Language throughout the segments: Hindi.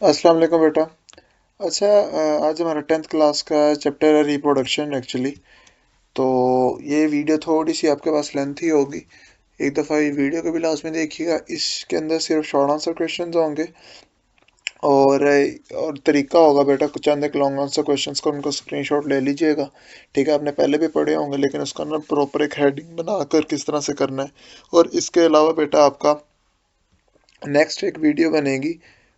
अस्सलाम वालेकुम बेटा। अच्छा, आज हमारा 10th क्लास का चैप्टर है रिप्रोडक्शन एक्चुअली। तो ये वीडियो थोड़ी सी आपके पास लेंथी होगी। एक दफ़ा ये वीडियो को भी लास्ट में देखिएगा। इसके अंदर सिर्फ शॉर्ट आंसर क्वेश्चंस होंगे और तरीका होगा बेटा, कुछ चंद एक लॉन्ग आंसर क्वेश्चंस का उनको स्क्रीनशॉट ले लीजिएगा। ठीक है, आपने पहले भी पढ़े होंगे, लेकिन उसका ना प्रॉपर एक हेडिंग बनाकर किस तरह से करना है। और इसके अलावा बेटा आपका नेक्स्ट एक वीडियो बनेगी,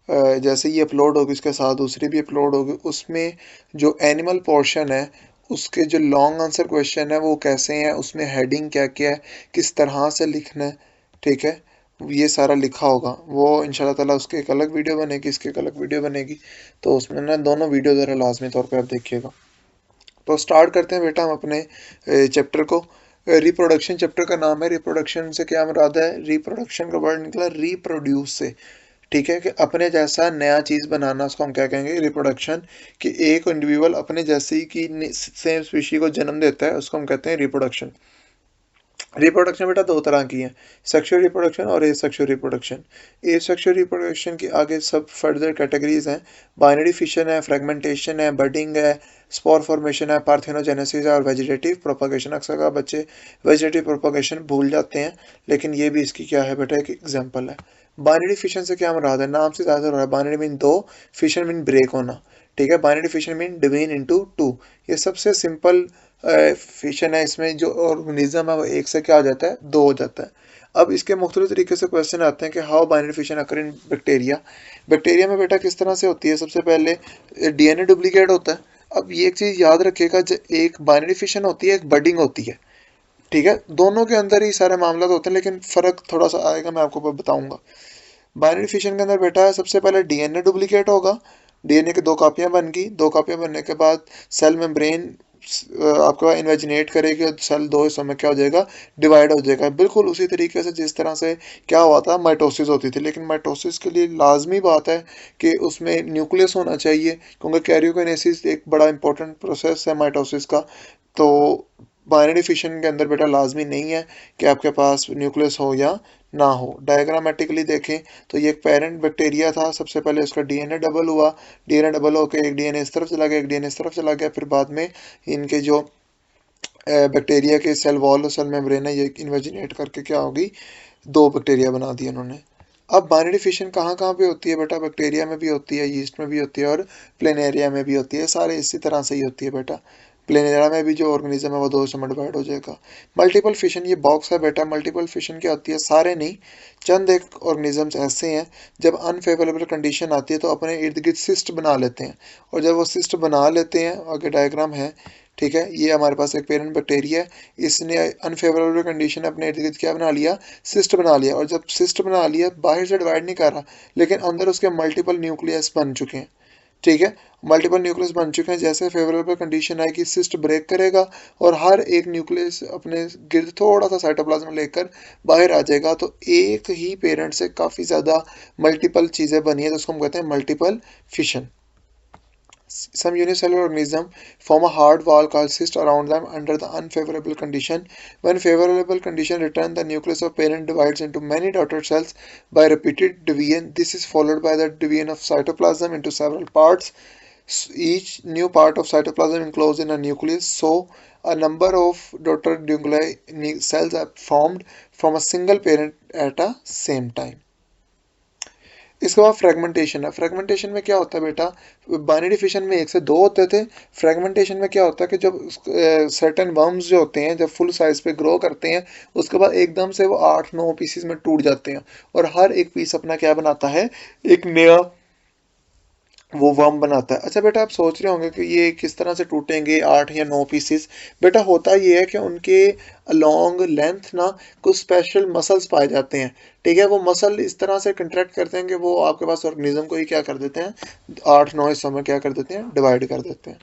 जैसे ये अपलोड होगी उसके साथ दूसरी भी अपलोड होगी। उसमें जो एनिमल पोर्शन है उसके जो लॉन्ग आंसर क्वेश्चन है वो कैसे हैं, उसमें हेडिंग क्या क्या है, किस तरह से लिखना है। ठीक है, ये सारा लिखा होगा। वो इंशाल्लाह ताला उसकी एक अलग वीडियो बनेगी, इसकी एक अलग वीडियो बनेगी। तो उसमें ना दोनों वीडियो ज़रा लाजमी तौर पे आप देखिएगा। तो स्टार्ट करते हैं बेटा हम अपने चैप्टर को। रिप्रोडक्शन चैप्टर का नाम है। रिप्रोडक्शन से क्या मुराद है? रिप्रोडक्शन का वर्ड निकला रिप्रोड्यूस से। ठीक है, कि अपने जैसा नया चीज़ बनाना, उसको हम क्या कहेंगे? रिप्रोडक्शन। कि एक इंडिविजुअल अपने जैसी की सेम स्पीशी को जन्म देता है, उसको हम कहते हैं रिप्रोडक्शन। रिप्रोडक्शन बेटा दो तरह की है, सेक्सुअल रिप्रोडक्शन और एसेक्सुअल रिप्रोडक्शन। एसेक्सुअल रिप्रोडक्शन की आगे सब फर्दर कैटेगरीज हैं। बाइनरी फिशन है, फ्रेगमेंटेशन है, बडिंग है, स्पोर फॉर्मेशन है, पार्थेनोजेनेसिस है और वेजिटेटिव प्रोपगेशन। अक्सर का बच्चे वेजिटेटिव प्रोपगेशन भूल जाते हैं, लेकिन ये भी इसकी क्या है बेटा, एक एग्जाम्पल है। बाइनरी फिशन से क्या मुराद है? नाम से ज़्यादा हो रहा है। बाइनरी मीन दो, फिशन मीन ब्रेक होना। ठीक है, binary fission mean division into two. ये सबसे सिंपल फिशन है। इसमें जो ऑर्गेनिज्म है वो एक से क्या हो जाता है, दो हो जाता है। अब इसके मुख्तलिफ तरीके से क्वेश्चन आते हैं कि how binary fission occur in bacteria. Bacteria में बेटा किस तरह से होती है? सबसे पहले डीएनए डुप्लीकेट होता है। अब ये एक चीज़ याद रखिएगा, एक बाइनरी फिशन होती है, एक बडिंग होती है। ठीक है, दोनों के अंदर ही सारे मामला होते हैं, लेकिन फ़र्क थोड़ा सा आएगा, मैं आपको बताऊंगा। बाइनरी फिशन के अंदर बेटा सबसे पहले डीएनए डुप्लीकेट होगा। डीएनए की दो कापियां बन गई, दो कापियां बनने के बाद सेल मेम्ब्रेन आपका इन्वेजिनेट करेगी और सेल दो हिस्सों में क्या हो जाएगा, डिवाइड हो जाएगा। बिल्कुल उसी तरीके से जिस तरह से क्या हुआ था, माइटोसिस होती थी। लेकिन माइटोसिस के लिए लाजमी बात है कि उसमें न्यूक्लियस होना चाहिए, क्योंकि कैरियोकाइनेसिस एक बड़ा इंपॉर्टेंट प्रोसेस है माइटोसिस का। तो बाइनरी फिशन के अंदर बेटा लाजमी नहीं है कि आपके पास न्यूक्लियस हो या ना हो। डायग्रामेटिकली देखें तो ये एक पेरेंट बैक्टीरिया था। सबसे पहले उसका डीएनए डबल हुआ, डीएनए डबल होकर एक डीएनए इस तरफ चला गया, एक डीएनए इस तरफ चला गया। फिर बाद में इनके जो बैक्टीरिया के सेल वॉल और सेल मेम्ब्रेन है, ये इन्वेजिनेट करके क्या होगी, दो बैक्टीरिया बना दिए उन्होंने। अब बाइनरी फिशन कहाँ कहाँ पे होती है बेटा? बैक्टीरिया में भी होती है, यीस्ट में भी होती है और प्लेनेरिया में भी होती है। सारे इसी तरह से ही होती है बेटा। प्लेनेरिया में भी जो ऑर्गेनिज्म है वो दो हिस्सों में डिवाइड हो जाएगा। मल्टीपल फिशन ये बॉक्स है बेटा। मल्टीपल फिशन क्या होती है? सारे नहीं, चंद एक ऑर्गेनिजम्स ऐसे हैं, जब अनफेवरेबल कंडीशन आती है तो अपने इर्द गिर्द सिस्ट बना लेते हैं। और जब वो सिस्ट बना लेते हैं, आगे डायग्राम है। ठीक है, ये हमारे पास एक पेरेंट बैक्टीरिया है, इसने अनफेवरेबल कंडीशन अपने इर्द गिर्द क्या बना लिया, सिस्ट बना लिया। और जब सिस्ट बना लिया, बाहर से डिवाइड नहीं कर रहा, लेकिन अंदर उसके मल्टीपल न्यूक्लियस बन चुके हैं। ठीक है, मल्टीपल न्यूक्लियस बन चुके हैं। जैसे फेवरेबल कंडीशन आएगी, सिस्ट ब्रेक करेगा और हर एक न्यूक्लियस अपने गिर्द थोड़ा सा साइटोप्लाज्म लेकर बाहर आ जाएगा। तो एक ही पेरेंट से काफ़ी ज़्यादा मल्टीपल चीज़ें बनी है, तो उसको हम कहते हैं multiple fission. Some unicellular organisms form a hard wall called cyst around them under the unfavorable condition. When favorable condition return, the nucleus of parent divides into many daughter cells by repeated division. This is followed by the division of cytoplasm into several parts. Each new part of cytoplasm enclosed in a nucleus. So, a number of daughter nuclei cells are formed from a single parent at a same time. इसके बाद फ्रेगमेंटेशन है। फ्रेगमेंटेशन में क्या होता है बेटा? बाइनरी फिशन में एक से दो होते थे। फ्रेगमेंटेशन में क्या होता है कि जब सर्टेन वर्म्स जो होते हैं जब फुल साइज पे ग्रो करते हैं, उसके बाद एकदम से वो 8-9 पीसेस में टूट जाते हैं और हर एक पीस अपना क्या बनाता है, एक नया वो वर्म बनाता है। अच्छा बेटा, आप सोच रहे होंगे कि ये किस तरह से टूटेंगे 8 या 9 पीसेस। बेटा होता ये है कि उनके अलोंग लेंथ ना कुछ स्पेशल मसल्स पाए जाते हैं। ठीक है, वो मसल इस तरह से कंट्रैक्ट करते हैं कि वो आपके पास ऑर्गेनिज्म को ही क्या कर देते हैं, 8-9 हिस्सों में क्या कर देते हैं, डिवाइड कर देते हैं।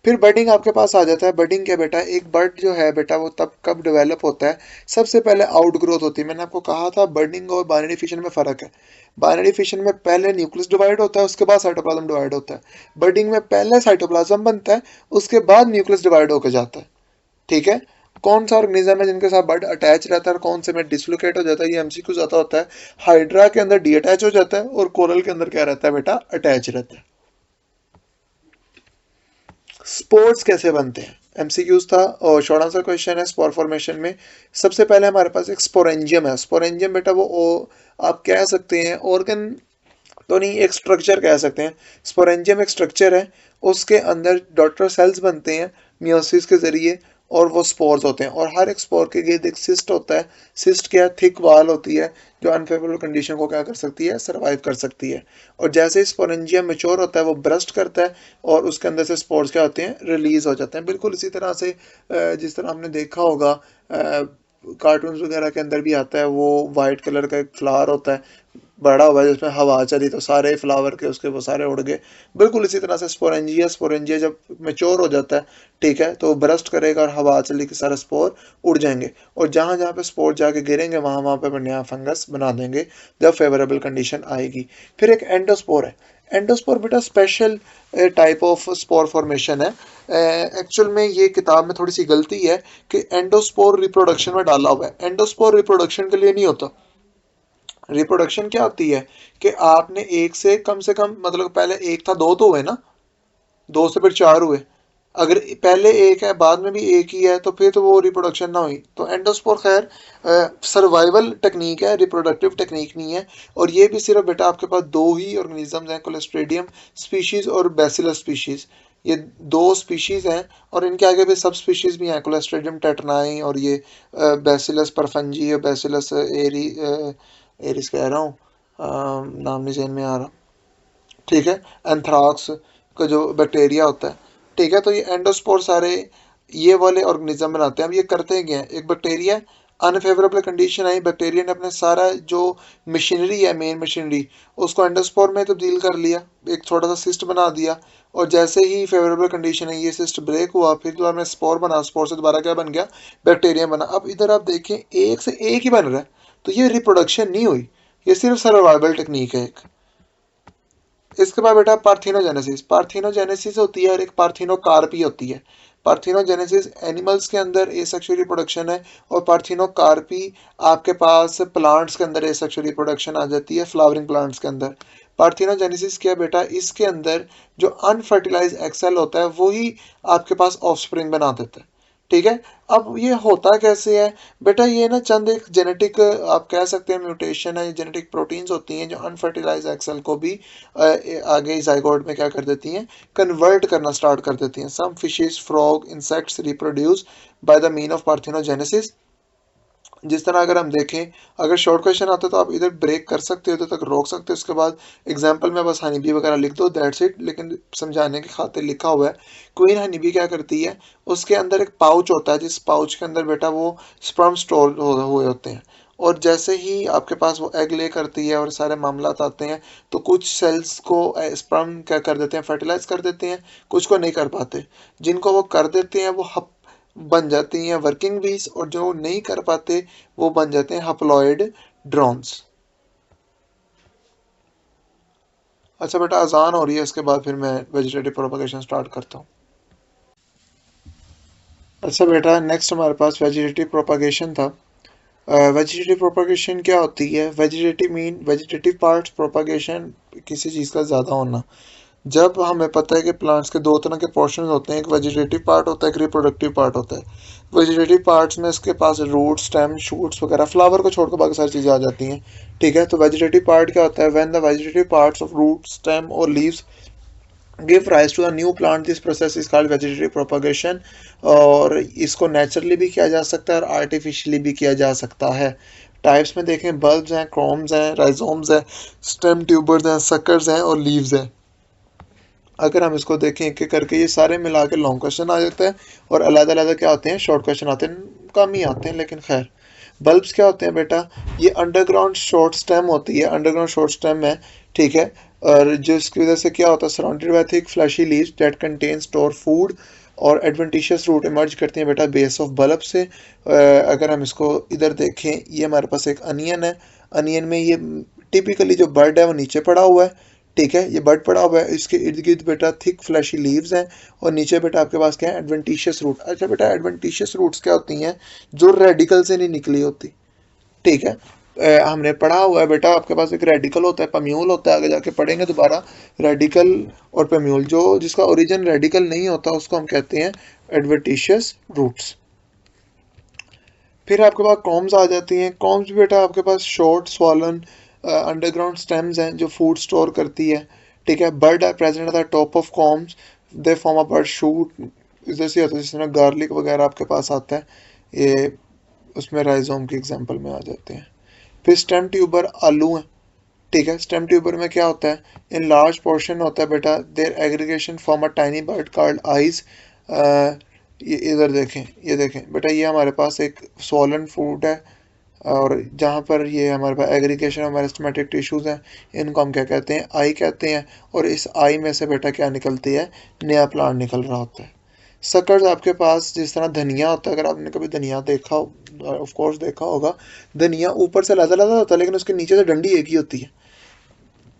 फिर बर्डिंग आपके पास आ जाता है। बर्डिंग क्या बेटा? एक बर्ड जो है बेटा वो तब कब डेवलप होता है, सबसे पहले आउट ग्रोथ होती है। मैंने आपको कहा था बर्डिंग और बाइनरी फिशन में फ़र्क है। बाइनरी फिशन में पहले न्यूक्लियस डिवाइड होता है, उसके बाद साइटोप्लाज्म डिवाइड होता है। बर्डिंग में पहले साइटोप्लाज्म बनता है, उसके बाद न्यूक्लियस डिवाइड होकर जाता है। ठीक है, कौन सा ऑर्गेनिज्म है जिनके साथ बड अटैच रहता है और कौन से में डिसलोकेट हो जाता है, ये एमसीक्यू ज्यादा होता है। हाइड्रा के अंदर डी अटैच हो जाता है और कोरल के अंदर क्या रहता है बेटा, अटैच रहता है। स्पोर्स कैसे बनते हैं, एमसीक्यूज था और शॉर्ट आंसर क्वेश्चन है। स्पोर फॉर्मेशन में सबसे पहले हमारे पास एक स्पोरेंजियम है। स्पोरेंजियम बेटा आप कह सकते हैं ऑर्गन तो नहीं, एक स्ट्रक्चर कह सकते हैं। स्पोरेंजियम एक स्ट्रक्चर है, उसके अंदर डॉटर सेल्स बनते हैं मियोसिस के जरिए और वो स्पोर्स होते हैं और हर एक स्पोर के गिर्द एक सिस्ट होता है। सिस्ट क्या, थिक वाल होती है जो अनफेवरेबल कंडीशन को क्या कर सकती है, सरवाइव कर सकती है। और जैसे ही स्पोरेंजियम मैच्योर होता है वो ब्रस्ट करता है और उसके अंदर से स्पोर्स क्या होते हैं, रिलीज हो जाते हैं। बिल्कुल इसी तरह से जिस तरह आपने देखा होगा कार्टून्स वगैरह के अंदर भी आता है, वो वाइट कलर का एक फ्लावर होता है बड़ा हुआ है जिसमें हवा चली तो सारे फ्लावर के उसके वो सारे उड़ गए। बिल्कुल इसी तरह से स्पोरेंजिया जब मेच्योर हो जाता है, ठीक है, तो ब्रस्ट करेगा और हवा चली के सारे स्पोर उड़ जाएंगे और जहां जहां पे स्पोर जाके गिरेंगे वहां वहां पे नया फंगस बना देंगे जब फेवरेबल कंडीशन आएगी। फिर एक एंडोस्पोर है। एंडोस्पोर बेटा special type of spore formation है। एक्चुअल में ये किताब में थोड़ी सी गलती है कि एंडोस्पोर रिप्रोडक्शन में डाला हुआ है। एंडोस्पोर रिप्रोडक्शन के लिए नहीं होता। रिप्रोडक्शन क्या होती है कि आपने एक से कम मतलब पहले एक था, दो तो हुए ना, दो से फिर चार हुए। अगर पहले एक है बाद में भी एक ही है तो फिर तो वो रिप्रोडक्शन ना हुई। तो एंडोस्पोर खैर सर्वाइवल टेक्निक है, रिप्रोडक्टिव टेक्निक नहीं है। और ये भी सिर्फ बेटा आपके पास दो ही ऑर्गेनिजम्स हैं, क्लोस्ट्रिडियम स्पीशीज और बैसिलस स्पीशीज, ये दो स्पीशीज हैं और इनके आगे भी सब स्पीशीज भी हैं, क्लोस्ट्रिडियम टेटनाई और ये बैसिलस परफंजी और बैसिलस एरिस कह रहा हूँ, नाम नहीं जेन में आ रहा, ठीक है, एंथ्राक्स का जो बैक्टीरिया होता है, ठीक है। तो ये एंडोस्पोर सारे ये वाले ऑर्गेनिज्म बनाते हैं। अब ये करते क्या हैं, एक बैक्टीरिया अनफेवरेबल कंडीशन आई, बैक्टीरिया ने अपने सारा जो मशीनरी है, मेन मशीनरी, उसको एंडोस्पोर में तब्दील कर लिया, एक छोटा सा सिस्ट बना दिया और जैसे ही फेवरेबल कंडीशन है ये सिस्ट ब्रेक हुआ, फिर दोबारा में स्पोर बना, स्पोर से दोबारा क्या बन गया, बैक्टीरिया बना। अब इधर आप देखें एक से एक ही बन रहा है, तो ये रिप्रोडक्शन नहीं हुई, ये सिर्फ सर्वाइवल टेक्निक है एक। इसके बाद बेटा पार्थिनोजेनेसिस। पार्थिनोजेनेसिस होती है और एक पार्थिनोकार्पी होती है। पार्थिनोजेनेसिस एनिमल्स के अंदर एसेक्सुअल रिप्रोडक्शन है और पार्थिनोकार्पी आपके पास प्लांट्स के अंदर एसेक्सुअल रिप्रोडक्शन आ जाती है, फ्लावरिंग प्लांट्स के अंदर। पार्थिनोजेनेसिस क्या बेटा, इसके अंदर जो अनफर्टिलाइज एक्सेल होता है वही आपके पास ऑफस्प्रिंग बना देता है, ठीक है। अब ये होता कैसे है बेटा, ये ना चंद एक जेनेटिक आप कह सकते हैं म्यूटेशन है, जेनेटिक प्रोटीन्स होती हैं जो अनफर्टिलाइज एक्सेल को भी आगे जाइगोट में क्या कर देती हैं, कन्वर्ट करना स्टार्ट कर देती हैं। Some fishes, frog, insects reproduce by the mean of parthenogenesis. जिस तरह अगर हम देखें, अगर शॉर्ट क्वेश्चन आता है तो आप इधर ब्रेक कर सकते हो, इधर तक रोक सकते हो, उसके बाद एग्जाम्पल में बस हनी बी वगैरह लिख दो, दैट्स इट। लेकिन समझाने की खातिर लिखा हुआ है। क्वीन हनी बी क्या करती है, उसके अंदर एक पाउच होता है, जिस पाउच के अंदर बेटा वो स्पर्म स्टोर हुए होते हैं और जैसे ही आपके पास वो एग ले करती है और सारे मामला आते हैं तो कुछ सेल्स को स्पर्म क्या कर देते हैं, फर्टिलाइज कर देते हैं, कुछ को नहीं कर पाते। जिनको वो कर देते हैं वो बन जाती हैं वर्किंग बीज और जो नहीं कर पाते वो बन जाते हैं हप्लॉइड ड्रोन्स। अच्छा बेटा आसान हो रही है, इसके बाद फिर मैं वेजिटेटिव प्रोपगेशन स्टार्ट करता हूँ। अच्छा बेटा नेक्स्ट हमारे पास वेजिटेटिव प्रोपगेशन था। वेजिटेटिव प्रोपगेशन क्या होती है, वेजिटेटिव पार्ट्स प्रोपगेशन किसी चीज़ का ज़्यादा होना। जब हमें पता है कि प्लांट्स के दो तरह के पोर्शन होते हैं, एक वेजिटेटिव पार्ट होता है, एक रिप्रोडक्टिव पार्ट होता है। वेजिटेटिव पार्ट्स में इसके पास रूट, स्टेम, शूट्स वगैरह, फ्लावर को छोड़कर बाकी सारी चीज़ें आ जाती हैं, ठीक है। तो वेजिटेटिव पार्ट क्या होता है, when the vegetative parts of root, stem और leaves give rise to a new plant, this process is called vegetative propagation. और इसको नेचुरली भी किया जा सकता है और आर्टिफिशियली भी किया जा सकता है। टाइप्स में देखें, बल्ब्स हैं, क्रोम्स हैं, राइजोम्स हैं, स्टेम ट्यूबर्स हैं, सकर्स हैं और लीव्स हैं। अगर हम इसको देखें एक एक करके, ये सारे मिला के लॉन्ग क्वेश्चन आ जाते हैं और अलग अलग क्या होते हैं, शॉर्ट क्वेश्चन आते हैं, कम ही आते हैं लेकिन खैर। बल्ब्स क्या होते हैं बेटा, ये अंडरग्राउंड शॉर्ट स्टेम होती है, अंडरग्राउंड शॉर्ट स्टेम है, ठीक है। और जिसकी वजह से क्या होता है, surrounded by thick fleshy leaves that contain store food और एडवेंटिशियस रूट इमर्ज करती हैं बेटा बेस ऑफ बल्ब से। अगर हम इसको इधर देखें, ये हमारे पास एक अनियन है, अनियन में ये टिपिकली जो बर्ड है वो नीचे पड़ा हुआ है, ठीक है, ये बड पड़ा हुआ है, इसके इर्द गिर्द बेटा थिक फ्लैशी लीव्स हैं और नीचे बेटा आपके पास क्या है, एडवेंटिशियस रूट। अच्छा बेटा, एडवेंटिशियस रूट्स क्या होती हैं, जो रेडिकल से नहीं निकली होती। ठीक है, हमने पढ़ा हुआ है बेटा, आपके पास एक रेडिकल होता है, पम्यूल होता है, आगे जाके पढ़ेंगे दोबारा। रेडिकल और पम्यूल, जो जिसका ओरिजिन रेडिकल नहीं होता उसको हम कहते हैं एडवेंटिशियस रूट्स। फिर आपके पास कॉम्स आ जाती हैं। कॉम्स बेटा आपके पास शॉर्ट स्वॉलन अंडरग्राउंड स्टेम्स हैं जो फूड स्टोर करती है। ठीक है, bud are present at the top of corms, they form a bud shoot. इधर से होता है, जिस तरह गार्लिक वगैरह आपके पास आता है, ये उसमें राइजोम की एग्जांपल में आ जाते हैं। फिर स्टेम ट्यूबर आलू हैं। ठीक है, स्टेम ट्यूबर में क्या होता है, इन लार्ज पोर्शन होता है बेटा, their aggregation form a tiny bud called eyes. ये इधर देखें, ये देखें बेटा, ये हमारे पास एक सोलन फूड है, और जहाँ पर ये हमारे पास एग्रीगेशन और मेरिस्टेमेटिक टिश्यूज़ हैं, इनको हम क्या कहते हैं, आई कहते हैं। और इस आई में से बेटा क्या निकलती है, नया प्लांट निकल रहा होता है। सकर्स आपके पास जिस तरह धनिया होता है, अगर आपने कभी धनिया देखा, ऑफ कोर्स देखा होगा, धनिया ऊपर से लदा लदा होता है लेकिन उसके नीचे से डंडी एक ही होती है।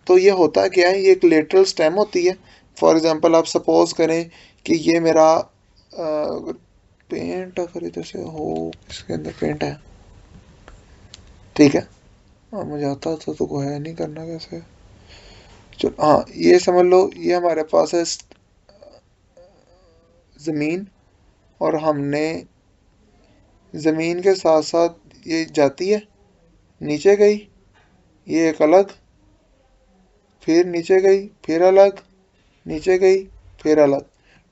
तो ये होता क्या है, ये एक लेटरल स्टेम होती है। फॉर एग्जांपल आप सपोज करें कि ये मेरा पेंट अगर इधर से हो, इसके अंदर पेंट है, ठीक है, हाँ मुझे आता था तो है नहीं करना कैसे। चलो हाँ, ये समझ लो, ये हमारे पास है ज़मीन, और हमने ज़मीन के साथ साथ ये जाती है, नीचे गई, ये एक अलग, फिर नीचे गई, फिर अलग, नीचे गई, फिर अलग।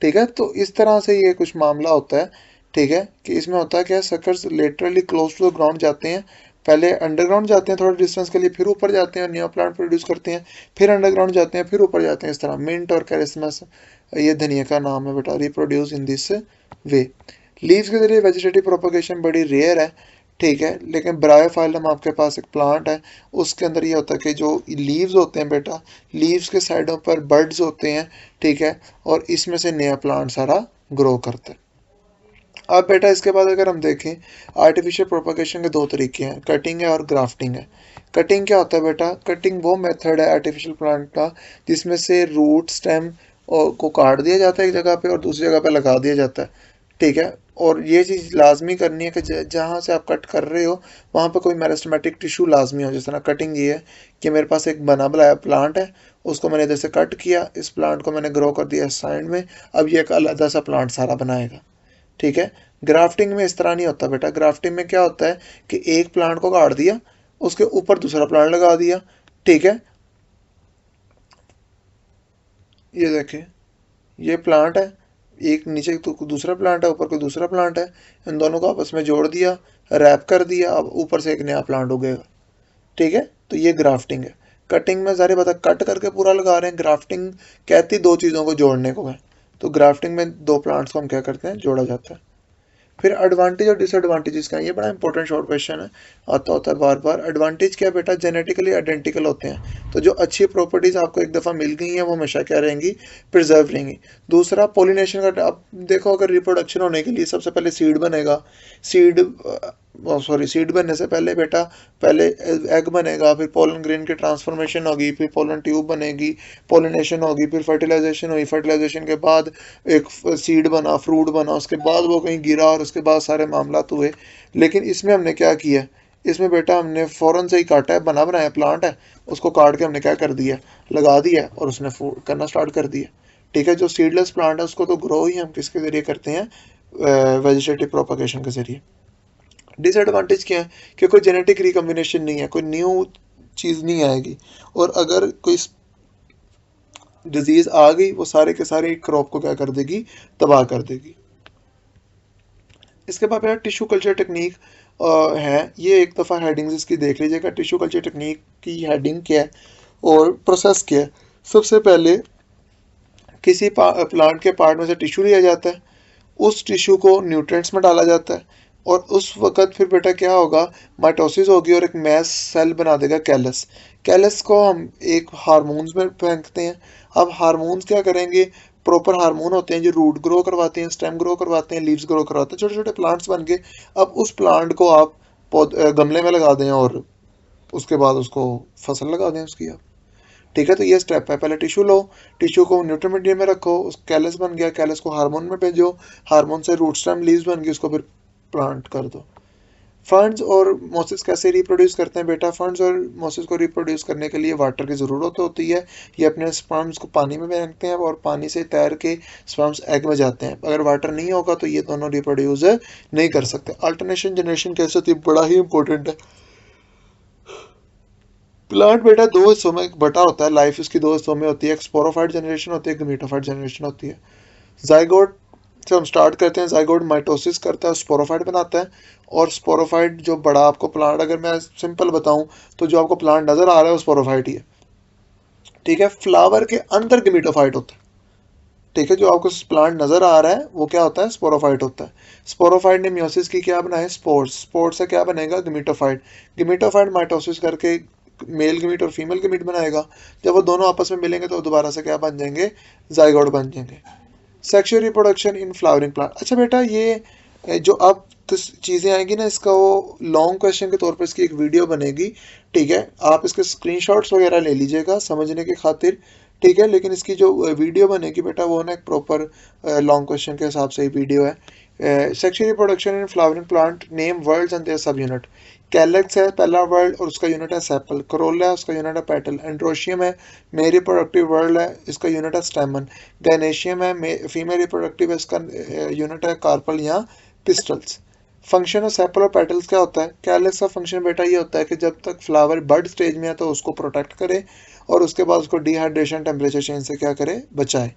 ठीक है, तो इस तरह से ये कुछ मामला होता है। ठीक है, कि इसमें होता है क्या, suckers laterally close to the ground जाते हैं, पहले अंडरग्राउंड जाते हैं थोड़ा डिस्टेंस के लिए, फिर ऊपर जाते हैं और न्यू प्लांट प्रोड्यूस करते हैं, फिर अंडरग्राउंड जाते हैं, फिर ऊपर जाते हैं। इस तरह मिंट और कैरिस्मस, ये धनिया का नाम है बेटा, reproduce in this way. Leaves के जरिए वेजिटेटिव प्रोपोगेशन बड़ी रेयर है। ठीक है, लेकिन ब्रायोफाइलम आपके पास एक प्लांट है, उसके अंदर ये होता है कि जो लीव्स होते हैं बेटा, लीव्स के साइडों पर बर्ड्स होते हैं। ठीक है, और इसमें से नया प्लांट सारा ग्रो करता है। अब बेटा इसके बाद अगर हम देखें, आर्टिफिशियल प्रोपगेशन के दो तरीके हैं, कटिंग है और ग्राफ्टिंग है। कटिंग क्या होता है बेटा, कटिंग वो मेथड है आर्टिफिशियल प्लांट का जिसमें से रूट स्टेम को काट दिया जाता है एक जगह पे और दूसरी जगह पे लगा दिया जाता है। ठीक है, और ये चीज़ लाजमी करनी है कि जहाँ से आप कट कर रहे हो वहाँ पे कोई मेरिस्टेमेटिक टिश्यू लाजमी हो। जिस तरह कटिंग ये है कि मेरे पास एक बना बनाया प्लांट है, उसको मैंने इधर से कट किया, इस प्लांट को मैंने ग्रो कर दिया साइड में, अब ये एक अलग सा प्लांट सारा बनाएगा। ठीक है, ग्राफ्टिंग में इस तरह नहीं होता बेटा। ग्राफ्टिंग में क्या होता है कि एक प्लांट को काट दिया, उसके ऊपर दूसरा प्लांट लगा दिया। ठीक है, ये देखें, ये प्लांट है, एक नीचे तो दूसरा प्लांट है, ऊपर कोई दूसरा प्लांट है, इन दोनों को आपस में जोड़ दिया, रैप कर दिया, अब ऊपर से एक नया प्लांट उगेगा। ठीक है, तो ये ग्राफ्टिंग है। कटिंग में सारे बता कट करके पूरा लगा रहे हैं, ग्राफ्टिंग कहती दो चीज़ों को जोड़ने को है। तो ग्राफ्टिंग में दो प्लांट्स को हम क्या करते हैं, जोड़ा जाता है। फिर एडवांटेज और डिसएडवांटेजेस क्या है, ये बड़ा इंपॉर्टेंट शॉर्ट क्वेश्चन है, आता होता है बार बार। एडवांटेज क्या है बेटा, जेनेटिकली आइडेंटिकल होते हैं, तो जो अच्छी प्रॉपर्टीज आपको एक दफ़ा मिल गई हैं वो हमेशा क्या रहेंगी, प्रिजर्व रहेंगी। दूसरा पॉलिनेशन का, आप देखो अगर रिप्रोडक्शन होने के लिए सबसे पहले सीड बनेगा, सीड सीड बनने से पहले बेटा पहले एग बनेगा, फिर पोलन ग्रेन की ट्रांसफॉर्मेशन होगी, फिर पोलन ट्यूब बनेगी, पोलिनेशन होगी, फिर फर्टिलाइजेशन हुई, फर्टिलाइजेशन के बाद एक सीड बना, फ्रूट बना, उसके बाद वो कहीं गिरा और उसके बाद सारे मामला हुए। लेकिन इसमें हमने क्या किया, इसमें बेटा हमने फ़ौरन से ही काटा है, बना बनाया प्लांट है, उसको काट के हमने क्या कर दिया, लगा दिया और उसने करना स्टार्ट कर दिया। ठीक है, जो सीडलेस प्लांट है उसको तो ग्रो ही हम किसके ज़रिए करते हैं, वेजिटेटिव प्रोपगेशन के ज़रिए। डिसएडवांटेज क्या है कि कोई जेनेटिक रिकॉम्बिनेशन नहीं है, कोई न्यू चीज़ नहीं आएगी, और अगर कोई डिजीज़ आ गई वो सारे के सारे क्रॉप को क्या कर देगी, तबाह कर देगी। इसके बाद मेरा टिश्यू कल्चर टेक्निक है, ये एक दफ़ा हेडिंग्स इसकी देख लीजिएगा। टिश्यू कल्चर टेक्निक की हेडिंग क्या है और प्रोसेस क्या है। सबसे पहले किसी प्लांट के पार्ट में से टिश्यू लिया जाता है, उस टिश्यू को न्यूट्रिएंट्स में डाला जाता है, और उस वक़्त फिर बेटा क्या होगा, माइटोसिस होगी और एक मैस सेल बना देगा कैलस। कैलस को हम एक हार्मोन्स में फेंकते हैं। अब हार्मोन्स क्या करेंगे, प्रॉपर हार्मोन होते हैं जो रूट ग्रो करवाते हैं, स्टेम ग्रो करवाते हैं, लीव्स ग्रो करवाते हैं, छोटे छोटे प्लांट्स बन के। अब उस प्लांट को आप गमले में लगा दें और उसके बाद उसको फसल लगा दें उसकी आप। ठीक है, तो ये स्टेप है। पहले टिश्यू लो, टिश्यू को न्यूट्रल मीडियम में रखो, उस कैलस बन गया, कैलस को हार्मोन में भेजो, हार्मोन से रूट स्टेम लीव्स बन गई, उसको फिर प्लांट कर दो। फंड्स और मोसिस कैसे रिप्रोड्यूस करते हैं बेटा? फंड्स और मोसिस को रिप्रोड्यूस करने के लिए वाटर की ज़रूरत होती है। ये अपने स्पर्म्स को पानी में फेंकते हैं और पानी से तैर के स्पर्म्स एग में जाते हैं। अगर वाटर नहीं होगा तो ये दोनों रिप्रोड्यूस नहीं कर सकते। अल्टरनेशन जनरेशन कैसे होती है? बड़ा ही इंपॉर्टेंट है। प्लांट बेटा दो हिस्सों में बटा होता है, लाइफ इसकी दो हिस्सों में होती है, एक स्पोरोफाइट जनरेशन होती है, एक गमीटोफाइट जनरेशन होती है। जाइगोट से हम स्टार्ट करते हैं। जाइगोट माइटोसिस करता है, स्पोरोफाइट बनाता है, और स्पोरोफाइट जो बड़ा आपको प्लांट, अगर मैं सिंपल बताऊं तो जो आपको प्लांट नजर आ रहा है वो स्पोरोफाइट ही है। ठीक है, फ्लावर के अंदर गमीटोफाइट होता है। ठीक है, जो आपको प्लांट नजर आ रहा है वो क्या होता है? स्पोरोफाइट होता है। स्पोरोफाइट ने मियोसिस की क्या बनाया? स्पोर्स। स्पोर्स से क्या बनेगा? गमीटोफाइट। गमीटोफाइट माइटोसिस करके मेल गमीट और फीमेल गमीट बनाएगा। जब वो दोनों आपस में मिलेंगे तो दोबारा से क्या बन जाएंगे? जाइगोट बन जाएंगे। Sexual reproduction in flowering plant. अच्छा बेटा, ये जो अब चीज़ें आएंगी ना, इसका वो लॉन्ग क्वेश्चन के तौर पर इसकी एक वीडियो बनेगी। ठीक है, आप इसके स्क्रीनशॉट्स वगैरह ले लीजिएगा समझने की खातिर। ठीक है, लेकिन इसकी जो वीडियो बनेगी बेटा वो ना एक प्रॉपर लॉन्ग क्वेश्चन के हिसाब से ही वीडियो है। Sexual reproduction in flowering plant, name whorls and their sub unit. Calyx है पहला वर्ड और उसका यूनिट है सेपल। करोला है, उसका यूनिट है पेटल। एंड्रोशियम है, मेल रिप्रोडक्टिव वर्ड है, इसका यूनिट है स्टेमन। गैनेशियम है, फीमेल रिप्रोडक्टिव है, इसका यूनिट है कार्पल या पिस्टल्स। फंक्शन ऑफ सेपल और पेटल्स क्या होता है? कैलेक्स का फंक्शन बेटा ये होता है कि जब तक फ्लावर बड स्टेज में है तो उसको प्रोटेक्ट करे, और उसके बाद उसको डिहाइड्रेशन, टेम्परेचर चेंज से क्या करे? बचाए।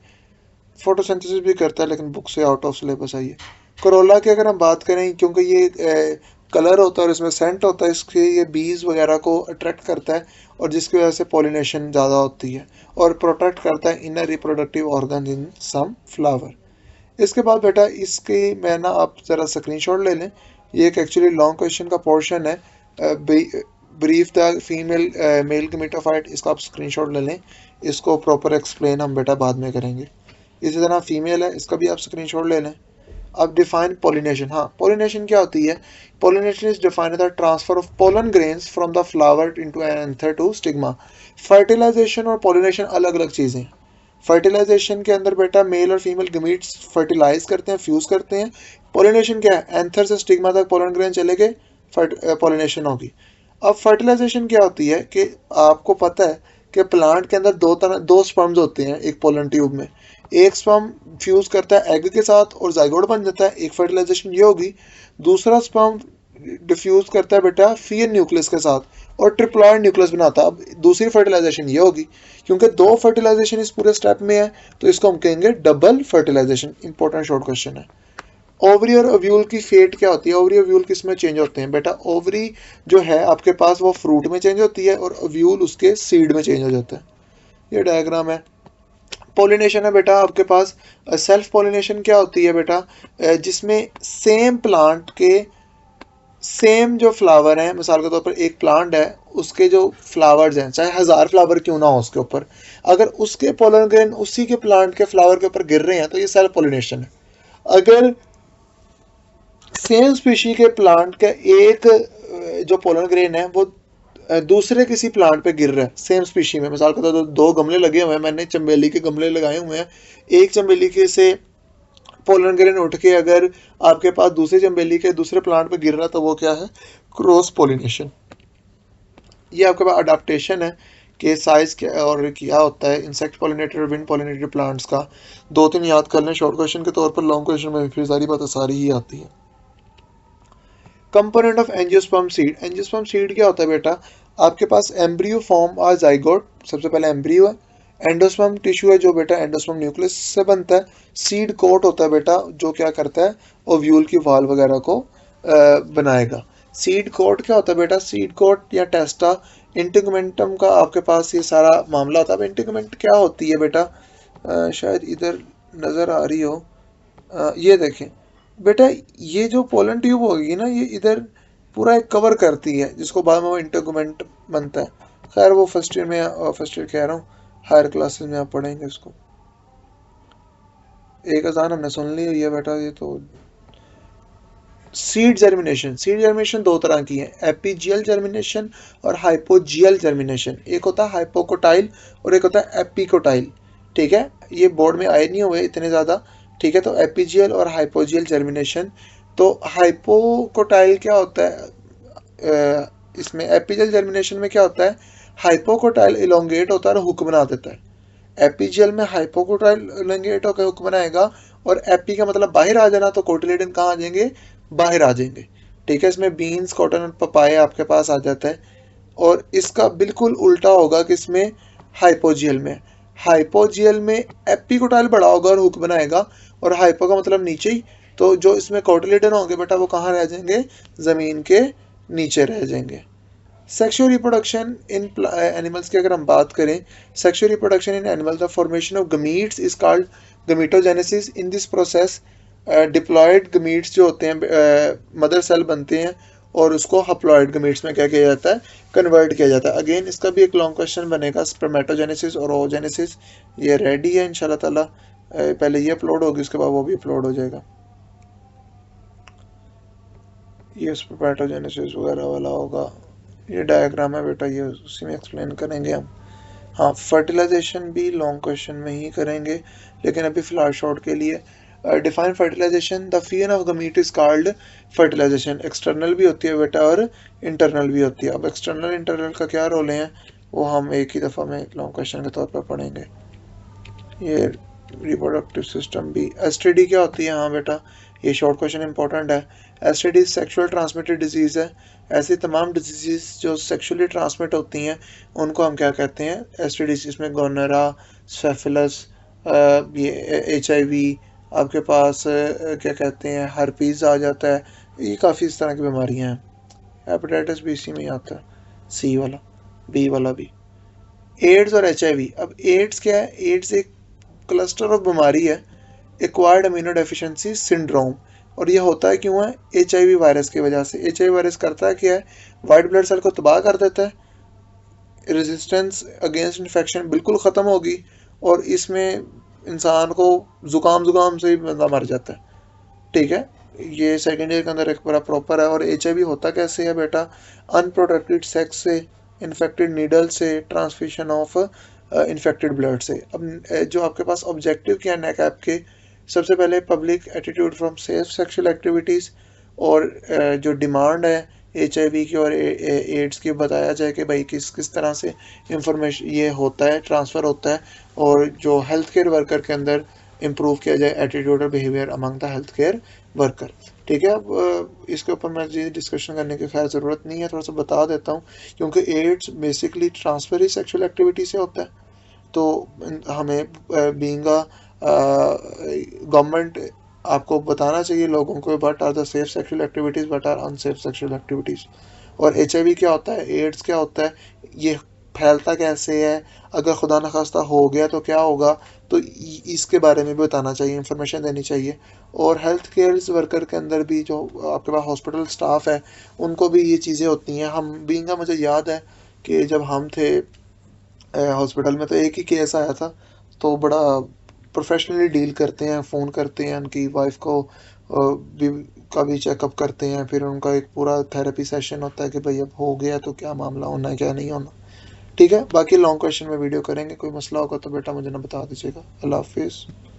फोटोसिंथेसिस भी करता है लेकिन बुक से आउट ऑफ सिलेबस आई है। करोला की अगर हम बात करें, क्योंकि ये कलर होता है और इसमें सेंट होता है, इसके ये बीज वगैरह को अट्रैक्ट करता है और जिसकी वजह से पॉलिनेशन ज़्यादा होती है, और प्रोटेक्ट करता है inner reproductive organ in some flower. इसके बाद बेटा इसकी मैं ना, आप ज़रा स्क्रीनशॉट ले लें, ये एक एक्चुअली लॉन्ग क्वेश्चन का पोर्शन है। Brief the female male gametophyte, इसका आप स्क्रीनशॉट ले लें। इसको प्रॉपर एक्सप्लेन हम बेटा बाद में करेंगे। इसी तरह फीमेल है, इसका भी आप स्क्रीनशॉट ले लें। अब डिफाइन पॉलिनेशन। हाँ, पॉलिनेशन क्या होती है? Pollination is defined the transfer of pollen grains from the flower into an anther to stigma. Fertilization और पॉलिनेशन अलग अलग चीज़ें हैं। फर्टिलाइजेशन के अंदर बेटा मेल और फीमेल गमीट्स फर्टिलाइज करते हैं, फ्यूज करते हैं। पॉलिनेशन क्या है? एंथर से स्टिग्मा तक पोलन ग्रेन चले गए, पॉलिनेशन होगी। अब फर्टिलाइजेशन क्या होती है कि आपको पता है कि प्लांट के अंदर दो स्पर्म्स होते हैं एक पोलन ट्यूब में। एक स्पर्म फ्यूज करता है एग के साथ और जाइगोट बन जाता है, एक फर्टिलाइजेशन ये होगी। दूसरा स्पर्म डिफ्यूज करता है बेटा फीयर न्यूक्लियस के साथ और ट्रिप्लॉइड न्यूक्लियस बनाता है। अब दूसरी फर्टिलाइजेशन ये होगी। क्योंकि दो फर्टिलाइजेशन इस पूरे स्टेप में है तो इसको हम कहेंगे double fertilization. Important short question है। ओवरी और ओव्यूल की फेट क्या होती है? ओवरी ओव्यूल किस में चेंज होते हैं बेटा? ओवरी जो है आपके पास वो फ्रूट में चेंज होती है और ओव्यूल उसके सीड में चेंज हो जाता है। ये डायग्राम है। पॉलिनेशन है बेटा आपके पास। सेल्फ पॉलिनेशन क्या होती है बेटा? जिसमें सेम प्लांट के सेम जो फ्लावर हैं, मिसाल के तौर पर एक प्लांट है, उसके जो फ्लावर्स हैं चाहे 1000 फ्लावर क्यों ना हो उसके ऊपर, अगर उसके पोलन ग्रेन उसी के प्लांट के फ्लावर के ऊपर गिर रहे हैं तो ये सेल्फ पॉलिनेशन है। अगर सेम स्पीशी के प्लांट का एक जो पोलन ग्रेन है वो दूसरे किसी प्लांट पे गिर रहा है सेम स्पीशी में, मिसाल के तौर पर दो गमले लगे हुए हैं, मैंने चंबेली के गमले लगाए हुए हैं, एक चंबेली के से पोलन ग्रेन उठ के अगर आपके पास दूसरे चंबेली के दूसरे प्लांट पे गिर रहा तो वो क्या है? Cross pollination. ये आपके पास अडाप्टेशन है कि साइज क्या और क्या होता है इंसेक्ट पॉलिनेटेड और विंड पॉलिनेटेड प्लांट्स का। 2-3 याद कर लें शॉर्ट क्वेश्चन के तौर पर, लॉन्ग क्वेश्चन में फिर सारी बातें सारी ही आती है। Component of angiosperm seed. Angiosperm seed क्या होता है बेटा? आपके पास एम्ब्रियो फॉर्म और जाइगोट, सबसे पहले एम्ब्रियो है। एंडोस्पर्म टिश्यू है जो बेटा एंडोस्पर्म न्यूक्लियस से बनता है। सीड कोट होता है बेटा जो क्या करता है? ओव्यूल की वॉल वगैरह को बनाएगा। सीड कोट क्या होता है बेटा? सीड कोट या टेस्टा इंटीगुमेंटम का आपके पास ये सारा मामला होता है। अब इंटीगुमेंट क्या होती है बेटा? शायद इधर नज़र आ रही हो, ये देखें बेटा, ये जो पोलन ट्यूब होगी ना ये इधर पूरा एक कवर करती है जिसको बाद में वो इंटीगुमेंट बनता है। खैर वो फर्स्ट ईयर में, फर्स्ट ईयर कह रहा हूँ, हायर क्लासेस में आप पढ़ेंगे इसको। एक अजान हमने सुन ली हुई है बेटा, ये तो सीड जर्मिनेशन दो तरह की है, एपीजियल जर्मिनेशन और हाइपोजियल जर्मिनेशन। एक होता है हाइपोकोटाइल और एक होता है एपिकोटाइल। ठीक है, ये बोर्ड में आए नहीं हुए इतने ज़्यादा। ठीक है, तो एपीजियल और हाइपोजियल जर्मिनेशन। तो हाइपोकोटाइल क्या होता है, इसमें एपीजियल जर्मिनेशन में क्या होता है, हाइपोकोटाइल इलोंगेट होता है और हुक बना देता है। एपीजियल में हाइपोकोटाइल इलोंगेट होकर हुक बनाएगा, और एपी का मतलब बाहर आ जाना, तो कोटिलेडन कहाँ आ जाएंगे, बाहर आ जाएंगे। ठीक है, इसमें बीन्स, कॉटन और पपाया आपके पास आ जाता है। और इसका बिल्कुल उल्टा होगा किसमें, हाइपोजियल में। हाइपोजियल में एपिकोटाइल बड़ा होगा और हुक बनाएगा, और हाइपो का मतलब नीचे ही, तो जो इसमें कोटिलेडन होंगे बेटा वो कहाँ रह जाएंगे, जमीन के नीचे रह जाएंगे। सेक्सुअल रिप्रोडक्शन इन एनिमल्स की अगर हम बात करें, sexual reproduction in animals, the formation of gametes is called gametogenesis. In this process diploid gametes जो होते हैं, मदर सेल बनते हैं, और उसको हप्लॉयड गमीट्स में क्या किया जाता है, कन्वर्ट किया जाता है। अगेन इसका भी एक लॉन्ग क्वेश्चन बनेगा, स्पर्मेटोजेनेसिस और ओजेनेसिस। ये रेडी है इंशाल्लाह ताला, पहले ये अपलोड होगी, उसके बाद वो भी अपलोड हो जाएगा। ये स्पर्मेटोजेनेसिस वगैरह वाला होगा, ये डायग्राम है बेटा, ये उसी में एक्सप्लेन करेंगे हम। हाँ, फर्टिलाइजेशन भी लॉन्ग क्वेश्चन में ही करेंगे, लेकिन अभी फिलहाल शॉर्ट के लिए define fertilization. The fusion of gamete is called fertilization. External भी होती है बेटा और इंटरनल भी होती है। अब एक्सटर्नल इंटरनल का क्या रोल है वो हम एक ही दफ़ा में लॉन्ग क्वेश्चन के तौर पर पढ़ेंगे। ये रिप्रोडक्टिव सिस्टम भी, एसटीडी क्या होती है, हाँ बेटा ये शॉर्ट क्वेश्चन इंपॉर्टेंट है। एसटीडी सेक्सुअल ट्रांसमिटेड डिजीज़ है। ऐसी तमाम डिजीज़ जो सेक्सुअली ट्रांसमिट होती हैं उनको हम क्या कहते हैं, एसटीडी। इसमें गोनोरा, सिफिलिस, ये HIV, आपके पास क्या कहते हैं, हर्पीज आ जाता है। ये काफ़ी इस तरह की बीमारियां हैं। हेपेटाइटिस बी सी में ही आता है, सी वाला, बी वाला भी। एड्स और HIV। अब एड्स क्या है, एड्स एक क्लस्टर ऑफ बीमारी है, एक्वायर्ड अमीनो डेफिशिएंसी सिंड्रोम। और ये होता है क्यों है, HIV वायरस की वजह से। HIV वायरस करता है क्या है, वाइट ब्लड सेल को तबाह कर देता है, रेजिस्टेंस अगेंस्ट इन्फेक्शन बिल्कुल ख़त्म होगी, और इसमें इंसान को जुकाम से ही बंदा मर जाता है। ठीक है, ये सेकेंड ईयर के अंदर एक बड़ा प्रॉपर है। और HIV होता कैसे है बेटा, अनप्रोटेक्टेड सेक्स से, इन्फेक्टेड नीडल से, ट्रांसफ्यूशन ऑफ इन्फेक्टेड ब्लड से। अब जो आपके पास ऑब्जेक्टिव क्या है NACAP के, सबसे पहले public attitude from safe sexual activities, और जो डिमांड है HIV की और एड्स की, बताया जाए कि भाई किस किस तरह से इंफॉर्मेशन ये होता है, ट्रांसफ़र होता है, और जो हेल्थ केयर वर्कर के अंदर इम्प्रूव किया जाए एटीट्यूड और behaviour among the health care worker. ठीक है, अब इसके ऊपर मैं जी डिस्कशन करने की खैर ज़रूरत नहीं है, थोड़ा सा बता देता हूँ, क्योंकि एड्स बेसिकली ट्रांसफर ही सेक्सुअल एक्टिविटी से होता है। तो हमें बीइंग अ गवर्नमेंट आपको बताना चाहिए लोगों को, what are the safe sexual activities, what are unsafe sexual activities. और HIV क्या होता है, एड्स क्या होता है, ये फैलता कैसे है, अगर खुदा न खास्ता हो गया तो क्या होगा, तो इसके बारे में भी बताना चाहिए, इंफॉर्मेशन देनी चाहिए। और हेल्थ केयर वर्कर के अंदर भी जो आपके पास हॉस्पिटल स्टाफ है उनको भी ये चीज़ें होती हैं। हम बीइंग, मुझे याद है कि जब हम थे हॉस्पिटल में तो एक ही केस आया था, तो बड़ा प्रोफेशनली डील करते हैं, फ़ोन करते हैं उनकी वाइफ को भी का भी चेकअप करते हैं, फिर उनका एक पूरा थेरेपी सेशन होता है कि भाई अब हो गया तो क्या मामला होना है, क्या नहीं होना। ठीक है, बाकी लॉन्ग क्वेश्चन में वीडियो करेंगे, कोई मसला होगा तो बेटा मुझे ना बता दीजिएगा। अल्लाह हाफिज़।